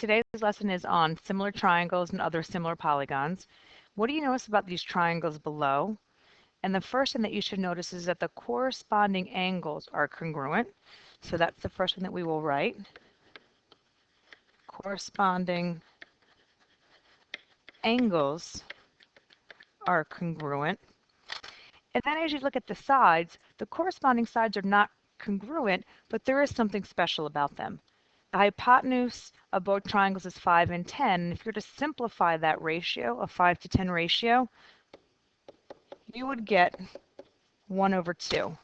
today's lesson is on similar triangles and other similar polygons. What do you notice about these triangles below? And the first thing that you should notice is that the corresponding angles are congruent. So that's the first one that we will write. Corresponding angles are congruent. And then as you look at the sides, the corresponding sides are not congruent, but there is something special about them. The hypotenuse of both triangles is 5 and 10. And if you were to simplify that ratio, a 5 to 10 ratio, you would get 1 over 2.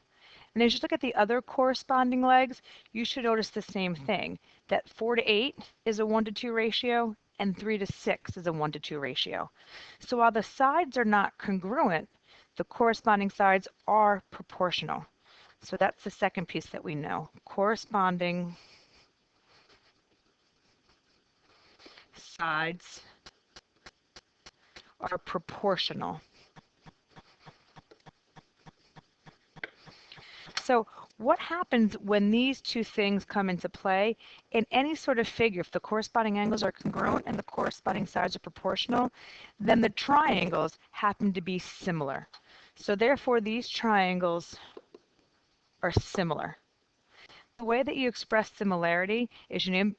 And as you look at the other corresponding legs, you should notice the same thing, that 4 to 8 is a 1 to 2 ratio, and 3 to 6 is a 1 to 2 ratio. So while the sides are not congruent, the corresponding sides are proportional. So that's the second piece that we know. Corresponding sides are proportional. So what happens when these two things come into play? In any sort of figure, if the corresponding angles are congruent and the corresponding sides are proportional, then the triangles happen to be similar. So therefore, these triangles are similar. The way that you express similarity is you name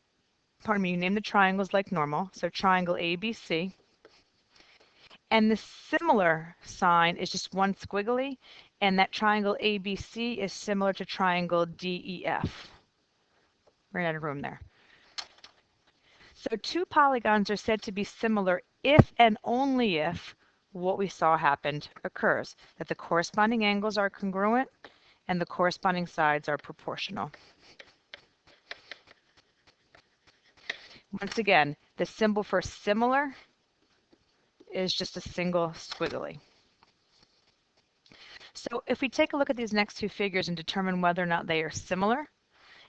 the triangles like normal. So triangle ABC. And the similar sign is just one squiggly, and that triangle ABC is similar to triangle DEF. We're out of room there. So two polygons are said to be similar if and only if what we saw happened occurs, that the corresponding angles are congruent and the corresponding sides are proportional. Once again, the symbol for similar is just a single squiggly. So if we take a look at these next two figures and determine whether or not they are similar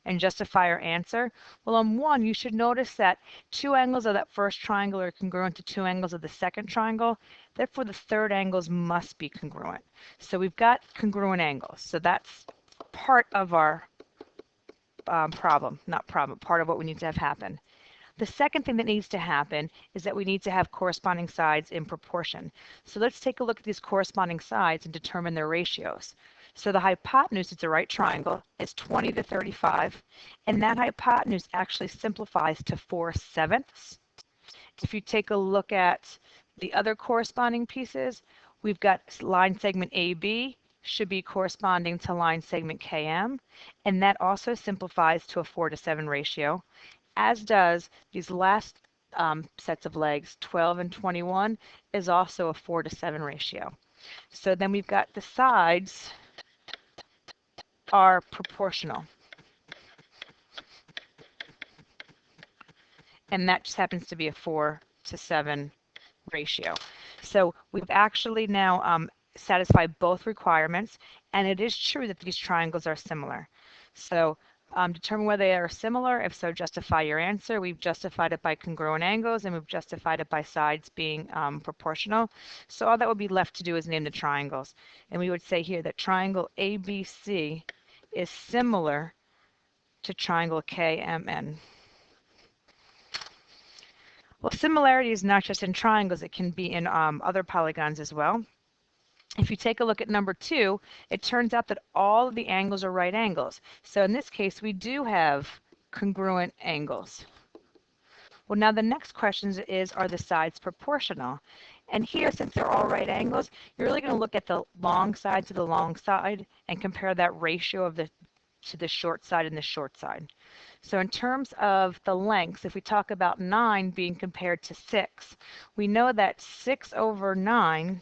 and justify our answer, well, on one, you should notice that two angles of that first triangle are congruent to two angles of the second triangle. Therefore, the third angles must be congruent. So we've got congruent angles. So that's part of our part of what we need to have happen. The second thing that needs to happen is that we need to have corresponding sides in proportion. So let's take a look at these corresponding sides and determine their ratios. So the hypotenuse, it's a right triangle, is 20 to 35, and that hypotenuse actually simplifies to 4/7. If you take a look at the other corresponding pieces, we've got line segment AB should be corresponding to line segment KM, and that also simplifies to a 4 to 7 ratio. As does these last sets of legs, 12 and 21, is also a 4 to 7 ratio. So then we've got the sides are proportional. And that just happens to be a 4 to 7 ratio. So we've actually now satisfied both requirements, and it is true that these triangles are similar. So determine whether they are similar. If so, justify your answer. We've justified it by congruent angles, and we've justified it by sides being proportional. So all that would be left to do is name the triangles. And we would say here that triangle ABC is similar to triangle KMN. Well, similarity is not just in triangles. It can be in other polygons as well. If you take a look at number 2, it turns out that all of the angles are right angles. So in this case, we do have congruent angles. Well, now the next question is, are the sides proportional? And here, since they're all right angles, you're really going to look at the long side to the long side and compare that ratio of to the short side and the short side. So in terms of the lengths, if we talk about 9 being compared to 6, we know that 6 over 9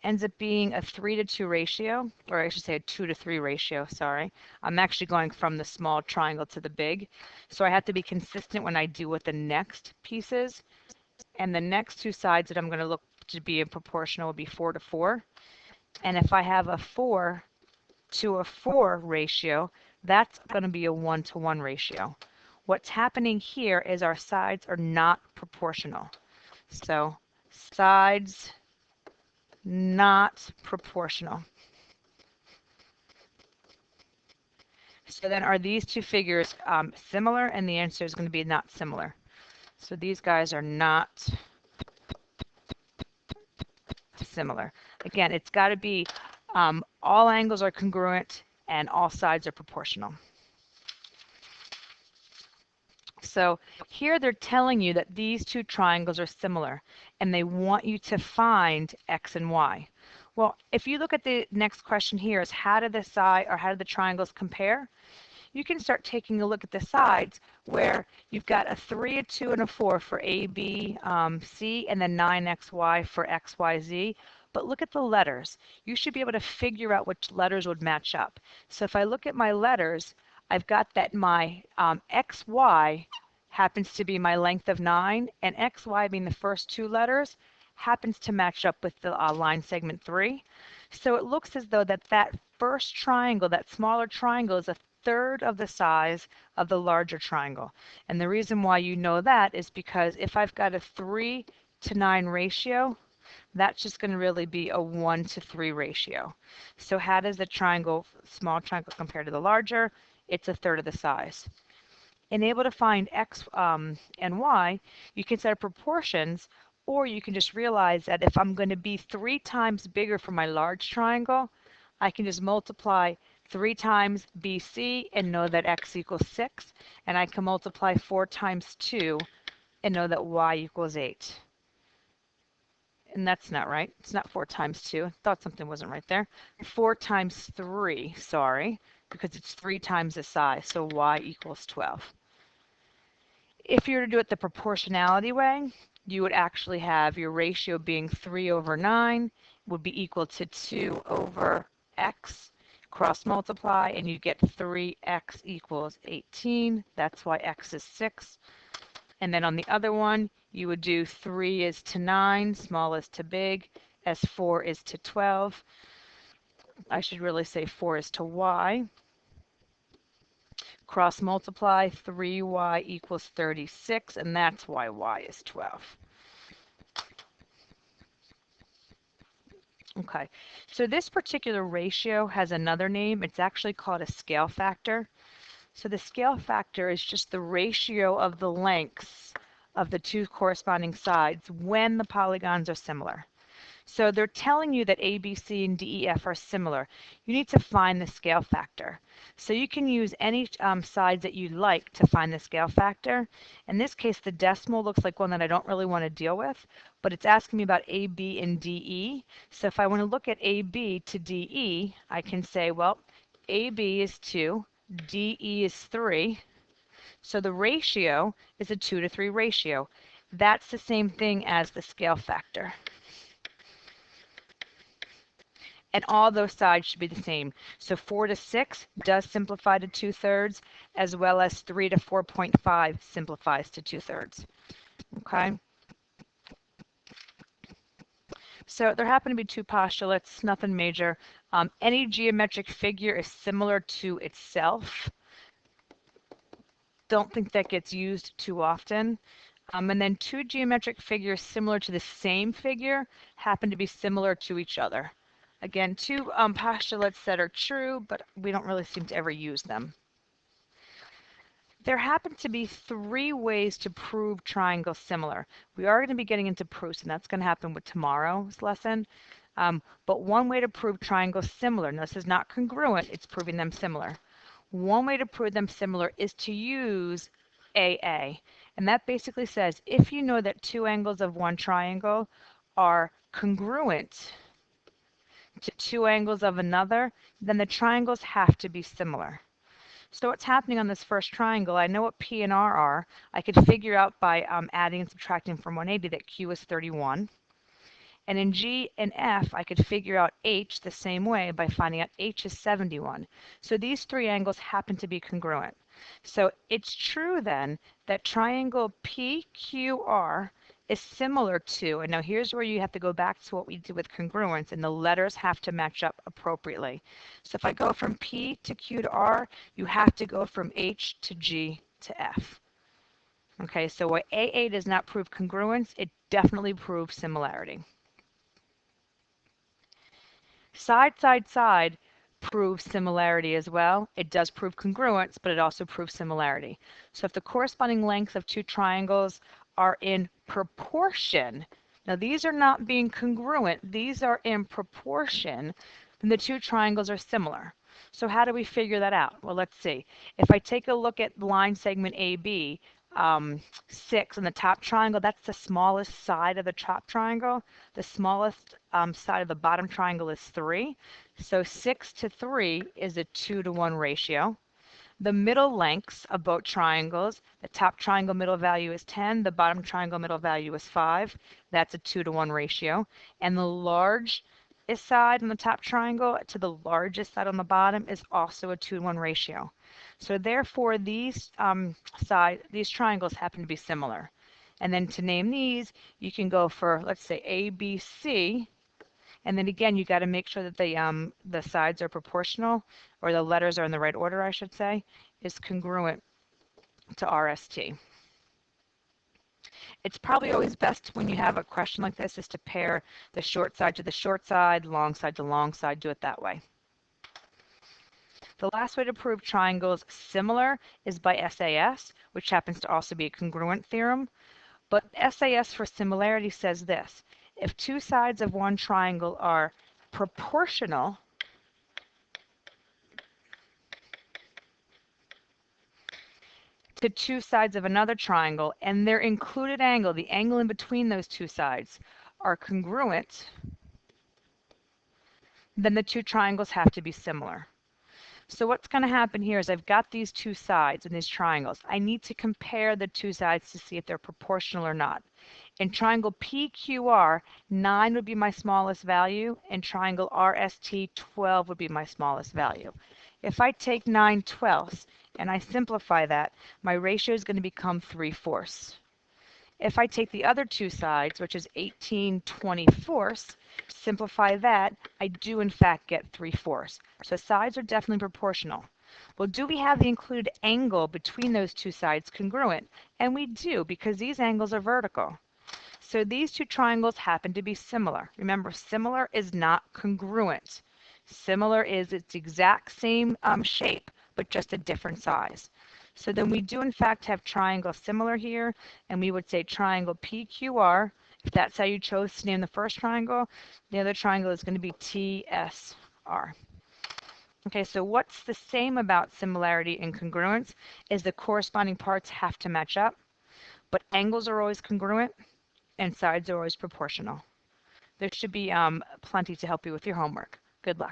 ends up being a 3 to 2 ratio, or I should say a 2 to 3 ratio, sorry. I'm actually going from the small triangle to the big. So I have to be consistent when I do what the next piece is. And the next two sides that I'm going to look to be in proportional will be 4 to 4. And if I have a 4 to a 4 ratio, that's going to be a 1 to 1 ratio. What's happening here is our sides are not proportional. So sides not proportional. So then are these two figures similar? And the answer is going to be not similar. So these guys are not similar. Again, it's got to be all angles are congruent and all sides are proportional. So here they're telling you that these two triangles are similar and they want you to find x and y. Well, if you look at the next question here is how do the triangles compare? You can start taking a look at the sides where you've got a 3, a 2, and a 4 for A, B, C, and then 9xy for x, y, z. But look at the letters. You should be able to figure out which letters would match up. So if I look at my letters, I've got that my xy happens to be my length of 9, and xy being the first two letters happens to match up with the line segment 3. So it looks as though that first triangle, that smaller triangle, is a third of the size of the larger triangle. And the reason why you know that is because if I've got a 3 to 9 ratio, that's just going to really be a 1 to 3 ratio. So how does the small triangle compare to the larger? It's a third of the size. And able to find x and y, you can set up proportions, or you can just realize that if I'm going to be 3 times bigger for my large triangle, I can just multiply 3 times BC and know that x equals 6, and I can multiply 4 times 2 and know that y equals 8. And that's not right. It's not 4 times 2. I thought something wasn't right there. 4 times 3, sorry, because it's 3 times the size, so y equals 12. If you were to do it the proportionality way, you would actually have your ratio being 3 over 9 would be equal to 2 over x, cross multiply, and you get 3x equals 18. That's why x is 6. And then on the other one, you would do 3 is to 9, small is to big, as 4 is to 12. I should really say 4 is to y. Cross multiply, 3y equals 36, and that's why y is 12. Okay, so this particular ratio has another name. It's actually called a scale factor. So the scale factor is just the ratio of the lengths of the two corresponding sides when the polygons are similar. So they're telling you that A, B, C, and D, E, F are similar. You need to find the scale factor. So you can use any sides that you like to find the scale factor. In this case, the decimal looks like one that I don't really want to deal with, but it's asking me about A, B, and D, E. So if I want to look at A, B to D, E, I can say, well, A, B is 2, D, E is 3. So the ratio is a 2 to 3 ratio. That's the same thing as the scale factor. And all those sides should be the same. So 4 to 6 does simplify to 2/3, as well as 3 to 4.5 simplifies to 2/3. Okay? So there happen to be two postulates, nothing major. Any geometric figure is similar to itself. Don't think that gets used too often. And then two geometric figures similar to the same figure happen to be similar to each other. Again, two postulates that are true, but we don't really seem to ever use them. There happen to be 3 ways to prove triangles similar. We are going to be getting into proofs, and that's going to happen with tomorrow's lesson. But one way to prove triangles similar, now this is not congruent, it's proving them similar. One way to prove them similar is to use AA. And that basically says if you know that two angles of one triangle are congruent to two angles of another, then the triangles have to be similar. So what's happening on this first triangle, I know what P and R are. I could figure out by adding and subtracting from 180 that Q is 31. And in G and F, I could figure out H the same way by finding out H is 71. So these three angles happen to be congruent. So it's true then that triangle PQR is similar to, and now here's where you have to go back to what we did with congruence, and the letters have to match up appropriately. So if I go from P to Q to R, you have to go from H to G to F. Okay, so what AA does not prove congruence, it definitely proves similarity. Side, side, side proves similarity as well. It does prove congruence, but it also proves similarity. So if the corresponding lengths of two triangles are in proportion. Now these are not being congruent, these are in proportion, then the two triangles are similar. So how do we figure that out? Well, let's see. If I take a look at line segment AB, 6 in the top triangle, that's the smallest side of the top triangle. The smallest side of the bottom triangle is 3. So 6 to 3 is a 2-to-1 ratio. The middle lengths of both triangles, the top triangle middle value is 10, the bottom triangle middle value is 5. That's a 2-to-1 ratio. And the largest side on the top triangle to the largest side on the bottom is also a 2-to-1 ratio. So therefore, these triangles happen to be similar. And then to name these, you can go for, let's say, A, B, C. And then again, you got to make sure that the sides are proportional, or the letters are in the right order, I should say, is congruent to RST. It's probably always best when you have a question like this is to pair the short side to the short side, long side to long side, do it that way. The last way to prove triangles similar is by SAS, which happens to also be a congruent theorem. But SAS for similarity says this: if two sides of one triangle are proportional to two sides of another triangle, and their included angle, the angle in between those two sides, are congruent, then the two triangles have to be similar. So what's going to happen here is I've got these two sides in these triangles. I need to compare the two sides to see if they're proportional or not. In triangle PQR, 9 would be my smallest value. In triangle RST, 12 would be my smallest value. If I take 9/12 and I simplify that, my ratio is going to become 3/4. If I take the other two sides, which is 18/24, simplify that, I do in fact get 3/4. So sides are definitely proportional. Well, do we have the included angle between those two sides congruent? And we do, because these angles are vertical. So these two triangles happen to be similar. Remember, similar is not congruent. Similar is its exact same shape, but just a different size. So then we do in fact have triangle similar here, and we would say triangle PQR. If that's how you chose to name the first triangle, the other triangle is going to be TSR. Okay, so what's the same about similarity and congruence is the corresponding parts have to match up, but angles are always congruent and sides are always proportional. There should be plenty to help you with your homework. Good luck.